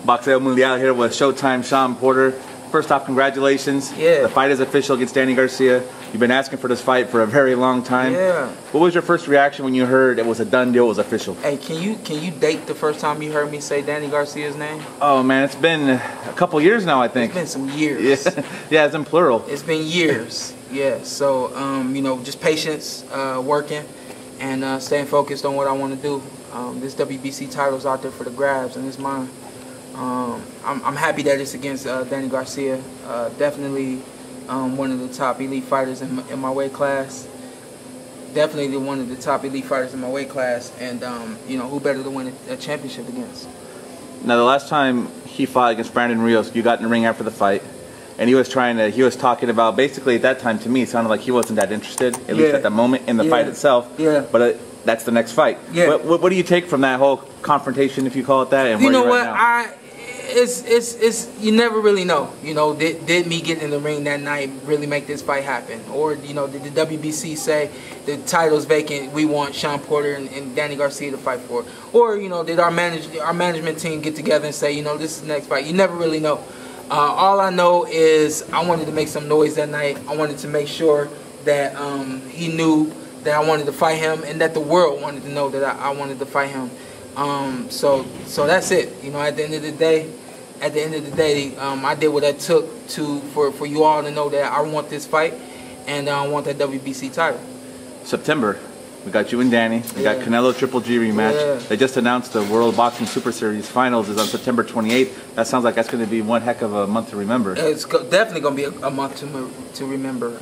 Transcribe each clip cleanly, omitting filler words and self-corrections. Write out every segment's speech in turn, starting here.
Boxeo Mundial here with Showtime Shawn Porter. First off, congratulations. Yeah. The fight is official against Danny Garcia. You've been asking for this fight for a very long time. Yeah. What was your first reaction when you heard it was a done deal, it was official? Hey, can you date the first time you heard me say Danny Garcia's name? Oh man, it's been a couple years now, I think. It's been some years. Yeah, it's in plural. It's been years. Yeah. So you know, just patience, working, and staying focused on what I want to do. This WBC title's out there for the grabs, and it's mine. I'm happy that it's against Danny Garcia. Definitely one of the top elite fighters in my weight class. Definitely one of the top elite fighters in my weight class, and you know, who better to win a championship against? Now, the last time he fought against Brandon Rios, you got in the ring after the fight, and he was talking about, basically at that time to me, it sounded like he wasn't that interested, at least at the moment, in the fight itself. Yeah. But that's the next fight. Yeah. What do you take from that whole confrontation, if you call it that? And you know where what? you're at now? It's you never really know. You know, did me getting in the ring that night really make this fight happen? Or, you know, did the WBC say the title's vacant, we want Shawn Porter and Danny Garcia to fight for it? Or, you know, did our management team get together and say, you know, this is the next fight? You never really know. All I know is I wanted to make some noise that night. I wanted to make sure that he knew that I wanted to fight him, and that the world wanted to know that I wanted to fight him. So that's it. You know, at the end of the day, I did what I took for you all to know that I want this fight, and I want that WBC title. September, we got you and Danny. We got Canelo Triple G rematch. Yeah. They just announced the World Boxing Super Series Finals is on September 28th. That sounds like that's going to be one heck of a month to remember. It's definitely going to be a month to remember.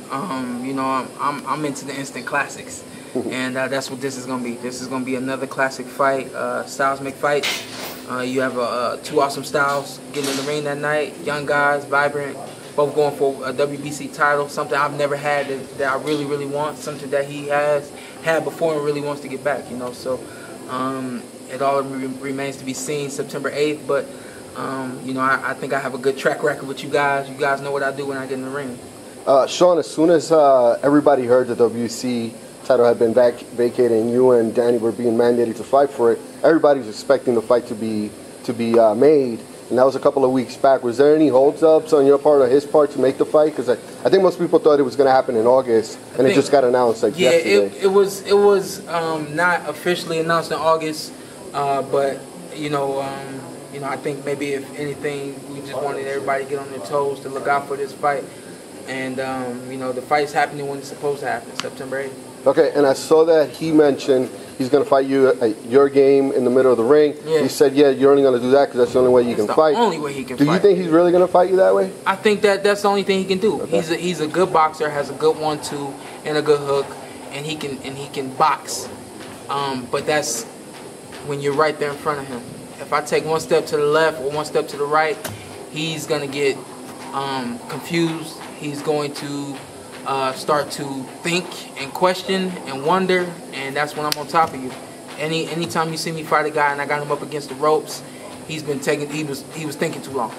You know, I'm into the instant classics. And that's what this is going to be. This is going to be another classic fight. Styles make fights. You have two awesome styles getting in the ring that night. Young guys, vibrant, both going for a WBC title. Something I've never had that I really, really want. Something that he has had before and really wants to get back. You know, so it all remains to be seen September 8th. But you know, I think I have a good track record with you guys. You guys know what I do when I get in the ring. Shawn, as soon as everybody heard the WBC title had been vacated and you and Danny were being mandated to fight for it, everybody was expecting the fight to be made, and that was a couple of weeks back. Was there any holdups on your part or his part to make the fight? Because I think most people thought it was going to happen in August, and it just got announced like yesterday. It was not officially announced in August, but you know, I think maybe if anything, we just wanted everybody to get on their toes to look out for this fight, and you know, the fight's happening when it's supposed to happen, September 8th. Okay, and I saw that he mentioned he's going to fight you at your game in the middle of the ring. Yeah. He said, yeah, you're only going to do that because that's the only way you can fight. That's the only way he can fight. Do you think he's really going to fight you that way? I think that's the only thing he can do. Okay. He's a good boxer, has a good 1-2 and a good hook, and he can box. But that's when you're right there in front of him. If I take one step to the left or one step to the right, he's going to get confused. He's going to start to think and question and wonder, and that's when I'm on top of you. Anytime you see me fight a guy and I got him up against the ropes, he was thinking too long.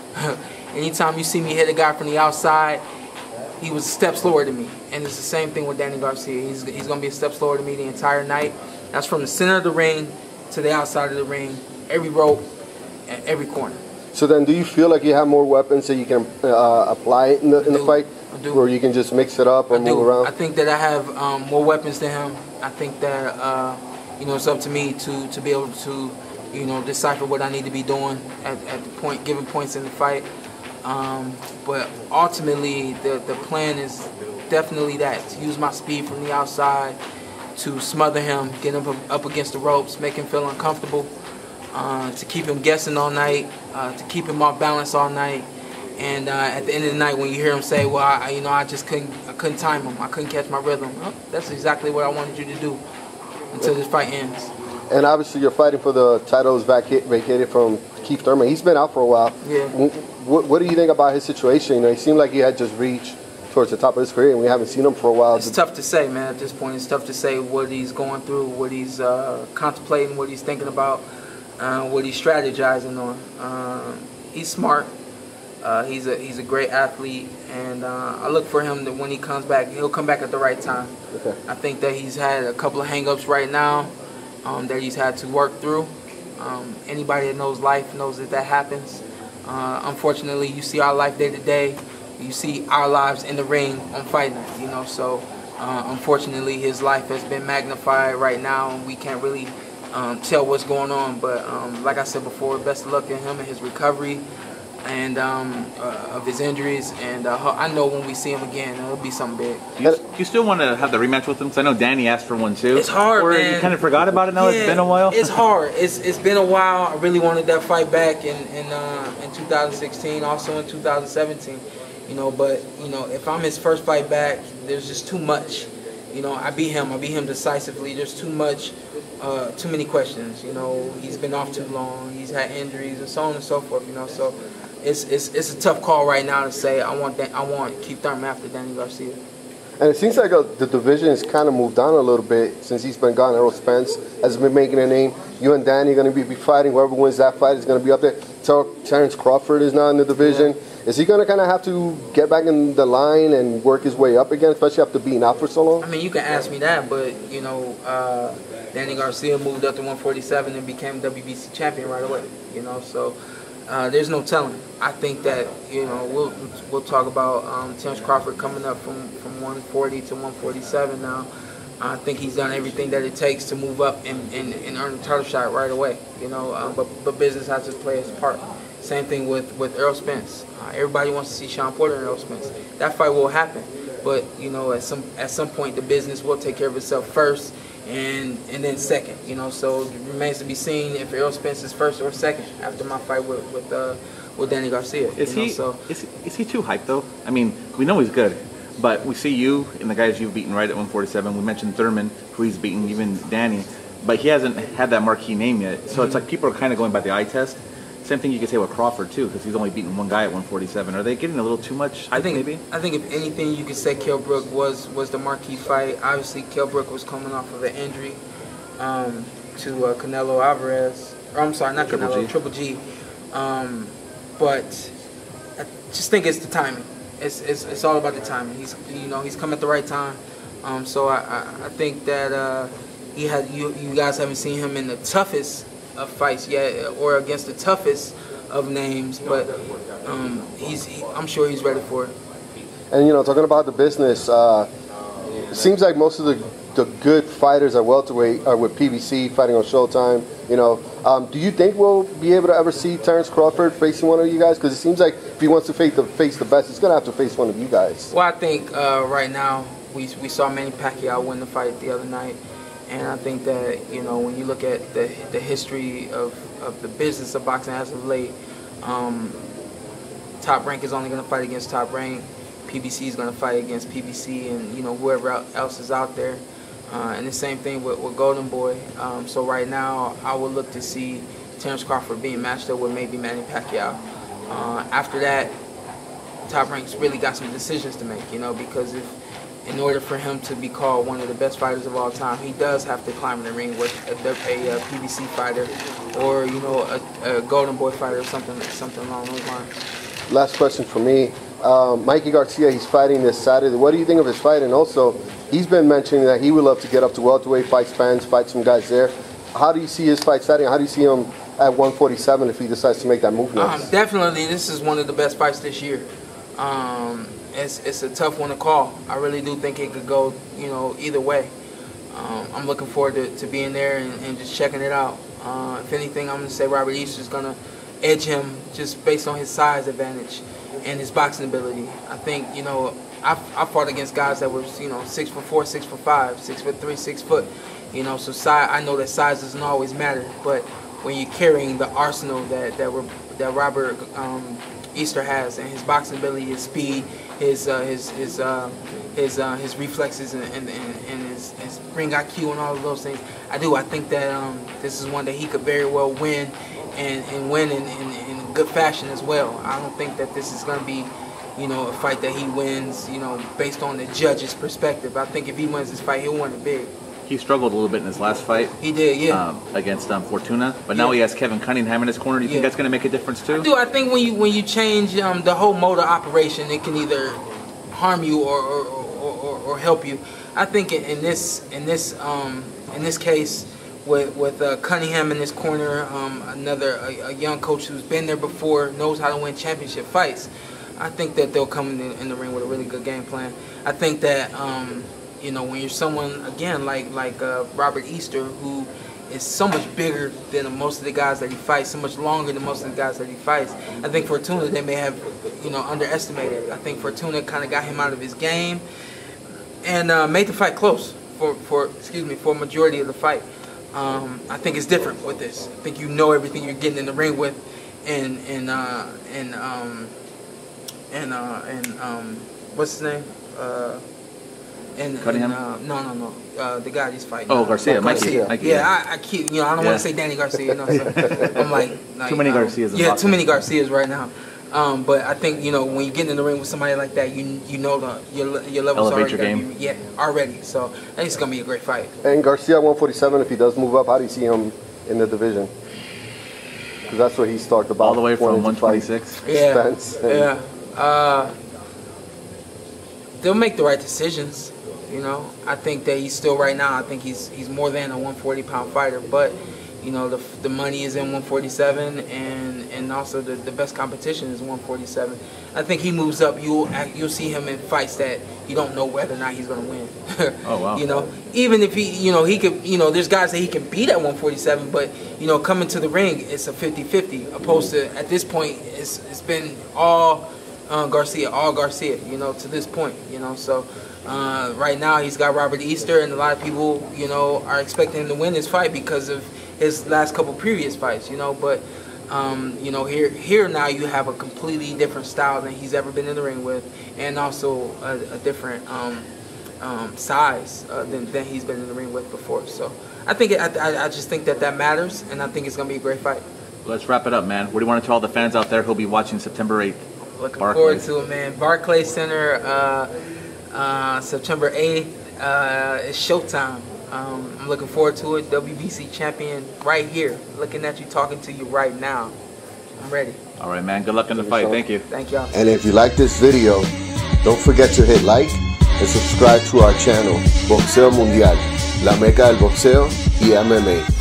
Anytime you see me hit a guy from the outside, he was a step slower than me, and it's the same thing with Danny Garcia. He's gonna be a step slower than me the entire night. That's from the center of the ring to the outside of the ring, every rope, and every corner. So then, do you feel like you have more weapons that you can apply in the fight? I do. Or you can just mix it up or move around? I think that I have more weapons than him. I think that you know, it's up to me to be able to, you know, decipher what I need to be doing at the given points in the fight. But ultimately, the plan is definitely that, to use my speed from the outside to smother him, get him up against the ropes, make him feel uncomfortable, to keep him guessing all night, to keep him off balance all night. And at the end of the night, when you hear him say, "Well, I just couldn't time him. I couldn't catch my rhythm," well, that's exactly what I wanted you to do until this fight ends. And obviously, you're fighting for the titles vacated from Keith Thurman. He's been out for a while. Yeah. What do you think about his situation? You know, he seemed like he had just reached towards the top of his career, and we haven't seen him for a while. It's tough to say, man. At this point, it's tough to say what he's going through, what he's contemplating, what he's thinking about, what he's strategizing on. He's smart. He's a great athlete, and I look for him that when he comes back, he'll come back at the right time. Okay. I think that he's had a couple of hang-ups right now that he's had to work through. Anybody that knows life knows that happens. Unfortunately, you see our life day to day. You see our lives in the ring on Fight Night, you know. So unfortunately, his life has been magnified right now, and we can't really tell what's going on. But like I said before, best of luck to him and his recovery and of his injuries. And I know when we see him again, it'll be something big. Do you still want to have the rematch with him? Because I know Danny asked for one too. It's hard, or man. You kind of forgot about it now. Yeah, It's been a while. It's hard. It's been a while. I really wanted that fight back in 2016, also in 2017. You know, but you know, if I'm his first fight back, there's just too much. You know, I beat him decisively. There's too many questions. You know, he's been off too long. He's had injuries and so on and so forth. You know, so it's a tough call right now to say I want Keith Thurman after Danny Garcia. And it seems like the division has kind of moved on a little bit since he's been gone. Errol Spence has been making a name. You and Danny are going to be fighting. Whoever wins that fight is going to be up there. Terrence Crawford is now in the division. Yeah. Is he going to kind of have to get back in the line and work his way up again, especially after being out for so long? I mean, you can ask me that, but, you know, Danny Garcia moved up to 147 and became WBC champion right away, you know, so there's no telling. I think that, you know, we'll talk about Terrence Crawford coming up from 140 to 147 now. I think he's done everything that it takes to move up and earn a title shot right away, you know, but business has to play its part. Same thing with Errol Spence. Everybody wants to see Shawn Porter and Errol Spence. That fight will happen, but you know, at some point the business will take care of itself first, and then second. You know, so it remains to be seen if Errol Spence is first or second after my fight with Danny Garcia. Is he too hyped though? I mean, we know he's good, but we see you and the guys you've beaten right at 147. We mentioned Thurman, who he's beaten, even Danny, but he hasn't had that marquee name yet. So it's like people are kind of going by the eye test. Same thing you could say with Crawford too, because he's only beaten one guy at 147. Are they getting a little too much? I think if anything, you could say Kell Brook was the marquee fight. Obviously, Kell Brook was coming off of an injury to Canelo Alvarez. Or I'm sorry, not Canelo, Triple G. But I just think it's the timing. It's all about the timing. He's come at the right time. So I think that you guys haven't seen him in the toughest of fights yet, or against the toughest of names, but I'm sure he's ready for it. And you know, talking about the business, it seems like most of the good fighters at welterweight are with PBC fighting on Showtime. You know, do you think we'll be able to ever see Terrence Crawford facing one of you guys? Because it seems like if he wants to face the best, he's gonna have to face one of you guys. Well, I think right now we saw Manny Pacquiao win the fight the other night. And I think that, you know, when you look at the history of the business of boxing as of late, Top Rank is only going to fight against Top Rank. PBC is going to fight against PBC and, you know, whoever else is out there. And the same thing with Golden Boy. So right now, I would look to see Terrence Crawford being matched up with maybe Manny Pacquiao. After that, Top Rank's really got some decisions to make, you know, because in order for him to be called one of the best fighters of all time, he does have to climb in the ring with a PBC fighter, or you know, a Golden Boy fighter, or something along those lines. Last question for me, Mikey Garcia. He's fighting this Saturday. What do you think of his fight? And also, he's been mentioning that he would love to get up to welterweight, fight Spence, fight some guys there. How do you see his fight Saturday? How do you see him at 147 if he decides to make that move next? Definitely, this is one of the best fights this year. It's a tough one to call. I really do think it could go, you know, either way. I'm looking forward to being there and just checking it out. If anything, I'm going to say Robert East is going to edge him just based on his size advantage and his boxing ability. I think, you know, I fought against guys that were, you know, 6'4", 6'5", 6'3", 6 foot. You know, so size, I know that size doesn't always matter, but when you're carrying the arsenal that Robert Easter has, and his boxing ability, his speed, his reflexes, and his ring IQ, and all of those things, I think that this is one that he could very well win, and win in good fashion as well. I don't think that this is going to be, you know, a fight that he wins, you know, based on the judge's perspective. I think if he wins this fight, he'll win it big. He struggled a little bit in his last fight. He did, yeah. Against Fortuna, but now he has Kevin Cunningham in his corner. Do you think that's going to make a difference too? I do. I think when you change the whole mode of operation, it can either harm you or help you. I think in this case, with Cunningham in his corner, a young coach who's been there before, knows how to win championship fights. I think that they'll come in the ring with a really good game plan. I think that you know, when you're someone again like Robert Easter, who is so much bigger than most of the guys that he fights, so much longer than most of the guys that he fights, I think Fortuna, they may have, you know, underestimated. I think Fortuna kind of got him out of his game and made the fight close for a majority of the fight. I think it's different with this. I think you know everything you're getting in the ring with, and what's his name? Cunningham? No. The guy he's fighting. Oh, Garcia. Mikey. Yeah, I keep, you know, I don't want to say Danny Garcia. You know, so I'm like too many Garcias. Yeah, too many Garcias right now. But I think, you know, when you get in the ring with somebody like that, you know your levels elevate already your game. already. So I think it's gonna be a great fight. And Garcia 147, if he does move up, how do you see him in the division? Because that's what he's talked about. All the way from 126. Yeah, Spence they'll make the right decisions. You know, I think that he's still right now. I think he's more than a 140-pound fighter, but you know, the money is in 147, and also the best competition is 147. I think he moves up, you'll see him in fights that you don't know whether or not he's going to win. Oh wow! You know, even if he could, there's guys that he can beat at 147, but coming to the ring, it's a 50-50. Opposed to at this point, it's been all Garcia, to this point. So. Right now he's got Robert Easter, and a lot of people, are expecting him to win this fight because of his last couple previous fights, but here now you have a completely different style than he's ever been in the ring with, and also a different size than he's been in the ring with before. So I think I just think that matters, and I think it's gonna be a great fight. Let's wrap it up, man. What do you want to tell all the fans out there who'll be watching September 8th? Looking forward to it, man. Barclays Center. September 8th, it's showtime. I'm looking forward to it. WBC champion right here, looking at you, talking to you right now. I'm ready. All right, man. Good luck in the fight. Thank you. Thank y'all. And if you like this video, don't forget to hit like and subscribe to our channel, Boxeo Mundial, la meca del boxeo y MMA.